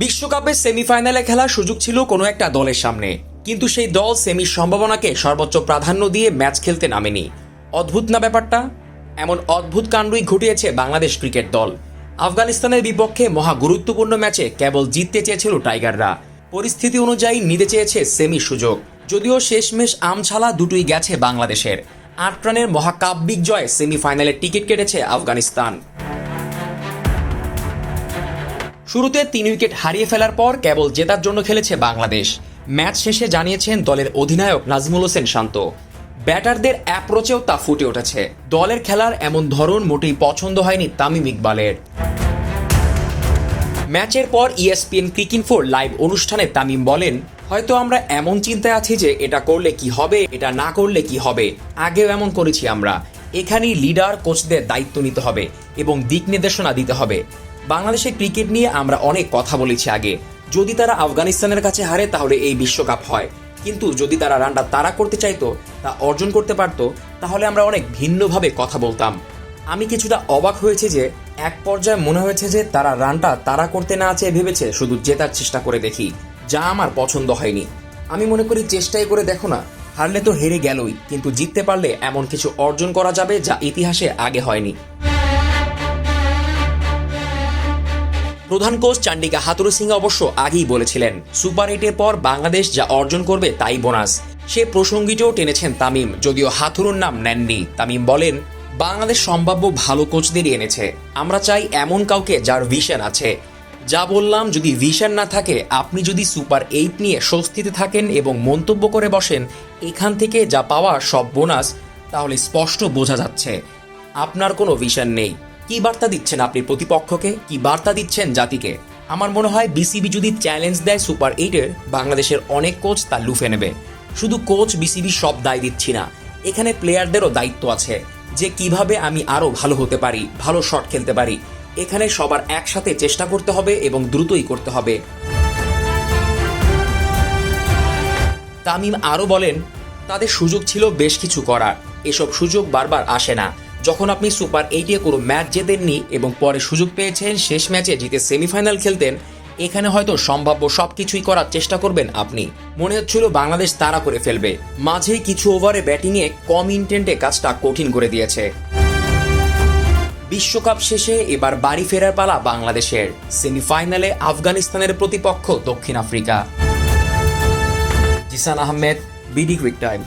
বিশ্বকাপের সেমিফাইনালে খেলার সুযোগ ছিল কোনো একটা দলের সামনে, কিন্তু সেই দল সেমির সম্ভাবনাকে সর্বোচ্চ প্রাধান্য দিয়ে ম্যাচ খেলতে নামেনি। অদ্ভুত না ব্যাপারটা? এমন অদ্ভুত কাণ্ডই ঘটিয়েছে বাংলাদেশ ক্রিকেট দল। আফগানিস্তানের বিপক্ষে মহা গুরুত্বপূর্ণ ম্যাচে কেবল জিততে চেয়েছিল টাইগাররা। পরিস্থিতি অনুযায়ী নিতে চেয়েছে সেমির সুযোগ, যদিও শেষমেশ আমছালা দুটোই গেছে বাংলাদেশের। ৮ রানের মহাকাব্যিক জয়ে সেমিফাইনালের টিকিট কেটেছে আফগানিস্তান। শুরুতে ৩ উইকেট হারিয়ে ফেলার পর কেবল জেতার জন্য খেলেছে বাংলাদেশ। ম্যাচ শেষে জানিয়েছেন দলের অধিনায়ক নাজমুল হোসেন শান্ত। ব্যাটারদের অ্যাপ্রোচেও তা ফুটে উঠেছে। দলের খেলার এমন ধরন মোটেই পছন্দ হয়নি তামিম ইকবালের। ম্যাচের পর ESPN ক্রিকইনফোর লাইভ অনুষ্ঠানে তামিম বলেন, হয়তো আমরা এমন চিন্তায় আছি যে এটা করলে কি হবে, এটা না করলে কি হবে। আগেও এমন করেছি আমরা। এখানেই লিডার কোচদের দায়িত্ব নিতে হবে এবং দিক নির্দেশনা দিতে হবে। বাংলাদেশের ক্রিকেট নিয়ে আমরা অনেক কথা বলেছি আগে। যদি তারা আফগানিস্তানের কাছে হারে তাহলে এই বিশ্বকাপ হয়, কিন্তু যদি তারা রানটা তাড়া করতে চাইতো, তা অর্জন করতে পারতো, তাহলে আমরা অনেক ভিন্নভাবে কথা বলতাম। আমি কিছুটা অবাক হয়েছি যে এক পর্যায়ে মনে হয়েছে যে তারা রানটা তাড়া করতে না চেয়ে ভেবেছে শুধু জেতার চেষ্টা করে দেখি, যা আমার পছন্দ হয়নি। আমি মনে করি চেষ্টাই করে দেখো না, হারলে তো হেরে গেলই, কিন্তু জিততে পারলে এমন কিছু অর্জন করা যাবে যা ইতিহাসে আগে হয়নি। প্রধান কোচ চান্ডিকা হাথুরু সিং অবশ্য আগেই বলেছিলেন, সুপার 8-এর পর বাংলাদেশ যা অর্জন করবে তাই বোনাস। সে প্রসঙ্গটিও টেনেছেন তামিম, যদিও হাথুরুর নাম নেননি। তামিম বলেন, বাংলাদেশ সম্ভাব্য ভালো কোচদেরই এনেছে। আমরা চাই এমন কাউকে যার ভিশন আছে। যা বললাম, যদি ভিশন না থাকে, আপনি যদি সুপার 8 নিয়ে স্বস্তিতে থাকেন এবং মন্তব্য করে বসেন এখান থেকে যা পাওয়া সব বোনাস, তাহলে স্পষ্ট বোঝা যাচ্ছে আপনার কোনো ভিশন নেই। কি বার্তা দিচ্ছেন আপনি প্রতিপক্ষকে, কি বার্তা দিচ্ছেন জাতিকে? আমার মনে হয় বিসিবি যদি চ্যালেঞ্জ দেয় সুপার 8-এর, বাংলাদেশের অনেক কোচ তা লুফে নেবে। শুধু কোচ বিসিবি সব দায় দিচ্ছি না, এখানে প্লেয়ারদেরও দায়িত্ব আছে যে কিভাবে আমি আরও ভালো হতে পারি, ভালো শট খেলতে পারি। এখানে সবার একসাথে চেষ্টা করতে হবে এবং দ্রুতই করতে হবে। তামিম আরও বলেন, তাদের সুযোগ ছিল বেশ কিছু করার। এসব সুযোগ বারবার আসে না। যখন আপনি সুপার 8-এ কোনো ম্যাচ জেতেননি এবং পরে সুযোগ পেয়েছেন শেষ ম্যাচে জিতে সেমিফাইনাল খেলতেন, এখানে হয়তো সম্ভাব্য সবকিছুই করার চেষ্টা করবেন আপনি। মনে হচ্ছিল বাংলাদেশ তাড়া করে ফেলবে। মাঝে কিছু ওভারে ব্যাটিংয়ে কম ইন্টেন্টে কাজটা কঠিন করে দিয়েছে। বিশ্বকাপ শেষে এবার বাড়ি ফেরার পালা বাংলাদেশের। সেমিফাইনালে আফগানিস্তানের প্রতিপক্ষ দক্ষিণ Africa. Zisan Ahmed, BD cric time.